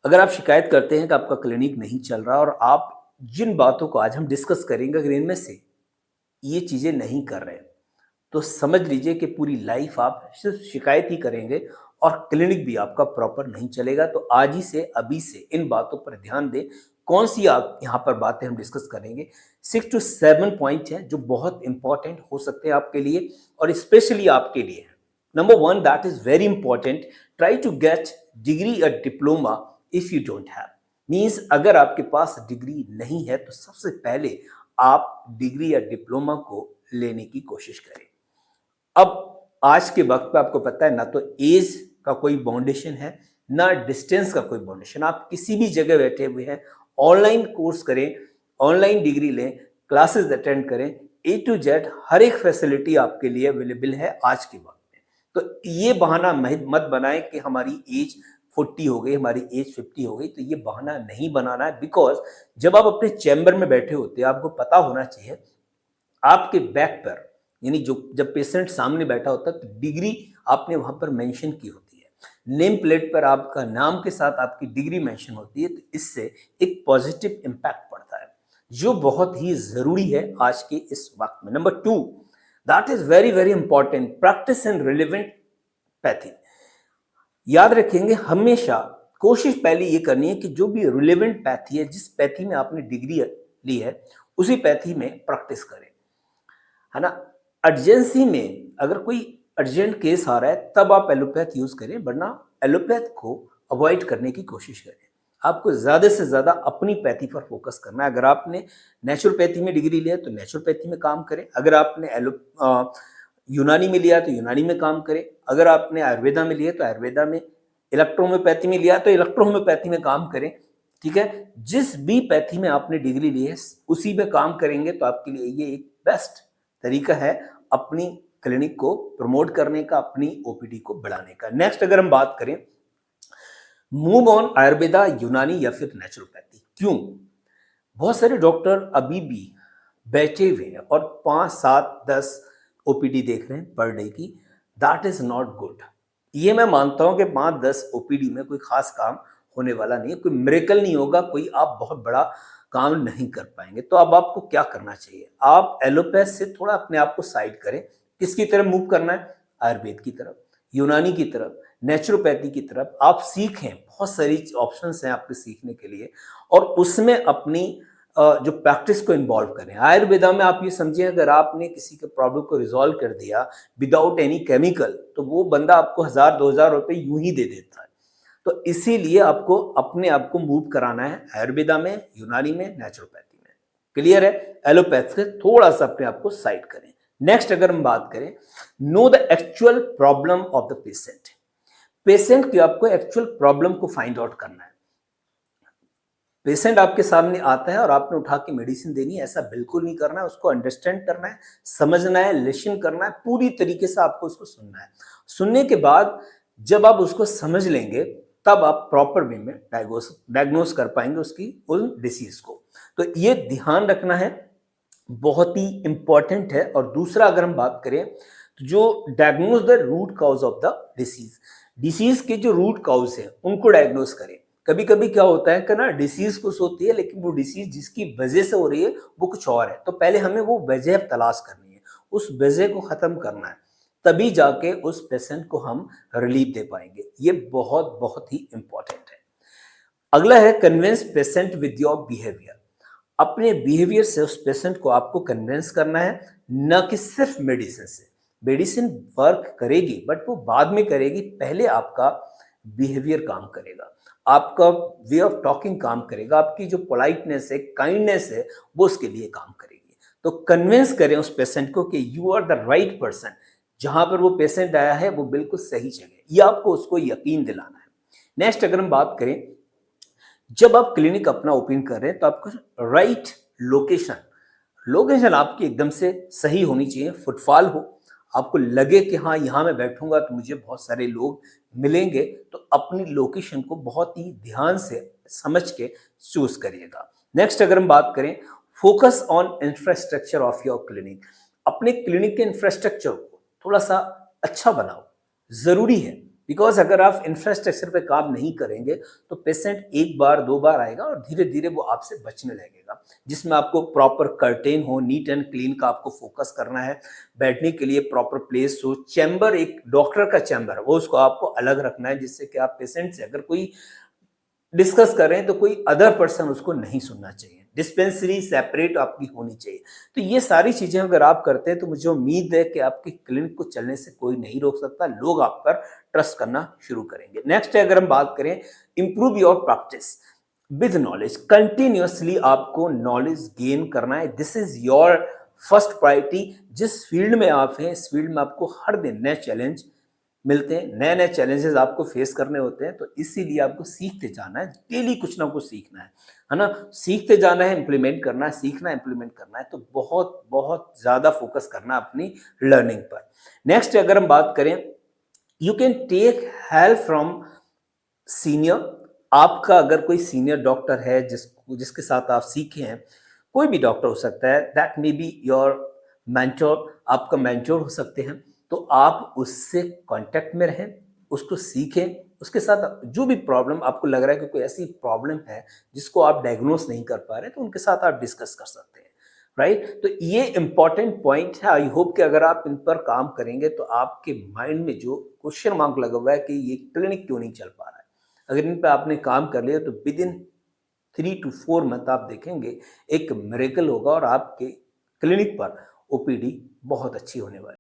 अगर आप शिकायत करते हैं कि आपका क्लिनिक नहीं चल रहा और आप जिन बातों को आज हम डिस्कस करेंगे अगर इनमें से ये चीज़ें नहीं कर रहे हैं, तो समझ लीजिए कि पूरी लाइफ आप सिर्फ शिकायत ही करेंगे और क्लिनिक भी आपका प्रॉपर नहीं चलेगा। तो आज ही से, अभी से इन बातों पर ध्यान दें। कौन सी आप यहाँ पर बातें हम डिस्कस करेंगे। 6 टू 7 पॉइंट हैं जो बहुत इंपॉर्टेंट हो सकते हैं आपके लिए और स्पेशली आपके लिए है। Number 1, that is very important, try to get degree और diploma if you don't have. Means अगर आपके पास डिग्री नहीं है तो सबसे पहले आप डिग्री या डिप्लोमा को लेने की कोशिश करें। अब आज के वक्त पे आपको पता है ना तो एज का कोई बाउंडेशन है, ना डिस्टेंस का कोई बाउंडेशन। आप किसी भी जगह बैठे हुए हैं, ऑनलाइन कोर्स करें, ऑनलाइन डिग्री लें, क्लासेस अटेंड करें, ए टू जेड हर एक फैसिलिटी आपके लिए अवेलेबल है आज के वक्त में। तो ये बहाना मत बनाएं कि हमारी एज 40 हो गई, हमारी एज 50 हो गई। तो ये बहाना नहीं बनाना है, बिकॉज जब आप अपने चैम्बर में बैठे होते हैं आपको पता होना चाहिए आपके बैक पर, यानी जो जब पेशेंट सामने बैठा होता है तो डिग्री आपने वहां पर मेंशन की होती है, नेम प्लेट पर आपका नाम के साथ आपकी डिग्री मेंशन होती है। तो इससे एक पॉजिटिव इंपैक्ट पड़ता है जो बहुत ही जरूरी है आज के इस वक्त में। Number 2, that is very very important, practice and relevant pathy. याद रखेंगे हमेशा कोशिश पहले ये करनी है कि जो भी रिलेवेंट पैथी है, जिस पैथी में आपने डिग्री ली है उसी पैथी में प्रैक्टिस करें, है ना। अर्जेंसी में अगर कोई अर्जेंट केस आ रहा है तब आप एलोपैथ यूज करें, वरना एलोपैथ को अवॉइड करने की कोशिश करें। आपको ज्यादा से ज्यादा अपनी पैथी पर फोकस करना है। अगर आपने नेचुरोपैथी में डिग्री लिया है तो नेचुरोपैथी में काम करें, अगर आपने यूनानी में लिया तो यूनानी में काम करें, अगर आपने आयुर्वेदा में लिया तो आयुर्वेदा में, इलेक्ट्रोहोम्योपैथी में लिया तो इलेक्ट्रोहोम्योपैथी में काम करें। ठीक है, जिस भी पैथी में आपने डिग्री ली है उसी में काम करेंगे तो आपके लिए ये एक बेस्ट तरीका है अपनी क्लिनिक को प्रमोट करने का, अपनी ओपीडी को बढ़ाने का। नेक्स्ट अगर हम बात करें, मूव ऑन आयुर्वेदा, यूनानी या फिर नेचुरोपैथी। क्यों? बहुत सारे डॉक्टर अभी भी बैठे हुए हैं और 5, 7, 10 ओपीडी देख रहे हैं पर डे की। That is not good. ये मैं मानता हूं कि 5-10 ओपीडी में कोई खास काम होने वाला नहीं है, कोई मिरेकल नहीं होगा, कोई आप बहुत बड़ा काम नहीं कर पाएंगे। तो अब आपको क्या करना चाहिए, आप एलोपैथ से थोड़ा अपने आप को साइड करें। किसकी तरफ मूव करना है? आयुर्वेद की तरफ, यूनानी की तरफ, नेचुरोपैथी की तरफ। आप सीखें, बहुत सारी ऑप्शंस हैं आपके सीखने के लिए और उसमें अपनी जो प्रैक्टिस को इन्वॉल्व करें। आयुर्वेदा में आप ये समझिए अगर आपने किसी के प्रॉब्लम को रिजॉल्व कर दिया विदाउट एनी केमिकल तो वो बंदा आपको 1000-2000 रुपए यूं ही दे देता है। तो इसीलिए आपको अपने आप को मूव कराना है आयुर्वेदा में, यूनानी में, नेचुरोपैथी में। क्लियर है? एलोपैथ से थोड़ा सा अपने आप को साइड करें। नेक्स्ट अगर हम बात करें, know the actual problem of the patient. Patient की आपको एक्चुअल प्रॉब्लम को फाइंड आउट करना है। पेशेंट आपके सामने आता है और आपने उठा के मेडिसिन देनी है, ऐसा बिल्कुल नहीं करना है। उसको अंडरस्टैंड करना है, समझना है, लिसन करना है, पूरी तरीके से आपको उसको सुनना है। सुनने के बाद जब आप उसको समझ लेंगे तब आप प्रॉपर वे में डायग्नोस कर पाएंगे उसकी उस डिसीज को। तो ये ध्यान रखना है, बहुत ही इंपॉर्टेंट है। और दूसरा अगर हम बात करें तो जो diagnose the root cause of the disease, disease के जो रूट कॉज है उनको डायग्नोस करें। कभी कभी क्या होता है कि ना डिसीज कुछ होती है लेकिन वो डिसीज जिसकी वजह से हो रही है वो कुछ और है। तो पहले हमें वो वजह तलाश करनी है, उस वजह को खत्म करना है, तभी जाके उस पेशेंट को हम रिलीफ दे पाएंगे। ये बहुत बहुत ही इंपॉर्टेंट है। अगला है convince patient with your behaviour. अपने बिहेवियर से उस पेशेंट को आपको कन्विंस करना है, न कि सिर्फ मेडिसिन से। मेडिसिन वर्क करेगी बट वो बाद में करेगी, पहले आपका बिहेवियर काम करेगा, आपका वे ऑफ टॉकिंग काम करेगा, आपकी जो पोलाइटनेस है, काइंडनेस है, वो उसके लिए काम करेगी। तो कन्विंस करें उस पेशेंट को कि you are the right person, जहां पर वो पेशेंट आया है वो बिल्कुल सही जगह, ये आपको उसको यकीन दिलाना है। नेक्स्ट अगर हम बात करें, जब आप क्लिनिक अपना ओपन कर रहे हैं तो आपको राइट लोकेशन, लोकेशन आपकी एकदम से सही होनी चाहिए। फुटफॉल हो, आपको लगे कि हाँ यहाँ मैं बैठूंगा तो मुझे बहुत सारे लोग मिलेंगे। तो अपनी लोकेशन को बहुत ही ध्यान से समझ के चूज करिएगा। नेक्स्ट अगर हम बात करें, focus on infrastructure of your clinic. अपने क्लिनिक के इंफ्रास्ट्रक्चर को थोड़ा सा अच्छा बनाओ, जरूरी है। बिकॉज अगर आप इंफ्रास्ट्रक्चर पे काम नहीं करेंगे तो पेशेंट एक बार दो बार आएगा और धीरे धीरे वो आपसे बचने लगेगा, जिसमें आपको प्रॉपर कर्टेन हो, नीट एंड क्लीन का आपको फोकस करना है, बैठने के लिए प्रॉपर प्लेस हो, चैम्बर एक डॉक्टर का चैम्बर वो उसको आपको अलग रखना है, जिससे कि आप पेशेंट से अगर कोई डिस्कस कर रहे हैं तो कोई अदर पर्सन उसको नहीं सुनना चाहिए, डिस्पेंसरी सेपरेट आपकी होनी चाहिए। तो ये सारी चीजें अगर आप करते हैं तो मुझे उम्मीद है कि आपकी क्लिनिक को चलने से कोई नहीं रोक सकता, लोग आप पर ट्रस्ट करना शुरू करेंगे। नेक्स्ट है, अगर हम बात करें improve your practice with knowledge, continuously आपको नॉलेज गेन करना है, this is your first priority. जिस फील्ड में आप हैं इस फील्ड में आपको हर दिन नए चैलेंज मिलते हैं, नए नए चैलेंजेस आपको फेस करने होते हैं, तो इसीलिए आपको सीखते जाना है, डेली कुछ ना कुछ सीखना है ना, सीखते जाना है, इम्प्लीमेंट करना है, सीखना इम्प्लीमेंट करना है, तो बहुत बहुत ज़्यादा फोकस करना है अपनी लर्निंग पर। नेक्स्ट अगर हम बात करें, you can take help from senior, आपका अगर कोई सीनियर डॉक्टर है जिसके साथ आप सीखे हैं, कोई भी डॉक्टर हो सकता है, that may be your mentor, आपका मेंटोर हो सकते हैं, तो आप उससे कांटेक्ट में रहें, उसको सीखें, उसके साथ जो भी प्रॉब्लम आपको लग रहा है कि कोई ऐसी प्रॉब्लम है जिसको आप डायग्नोस नहीं कर पा रहे, तो उनके साथ आप डिस्कस कर सकते हैं, राइट। तो ये इंपॉर्टेंट पॉइंट है, आई होप कि अगर आप इन पर काम करेंगे तो आपके माइंड में जो क्वेश्चन मार्क लगा हुआ है कि ये क्लिनिक क्यों नहीं चल पा रहा है, अगर इन पे आपने काम कर लिया तो विद इन 3 to 4 मंथ आप देखेंगे एक मिरेकल होगा और आपके क्लिनिक पर ओपीडी बहुत अच्छी होने वाली है।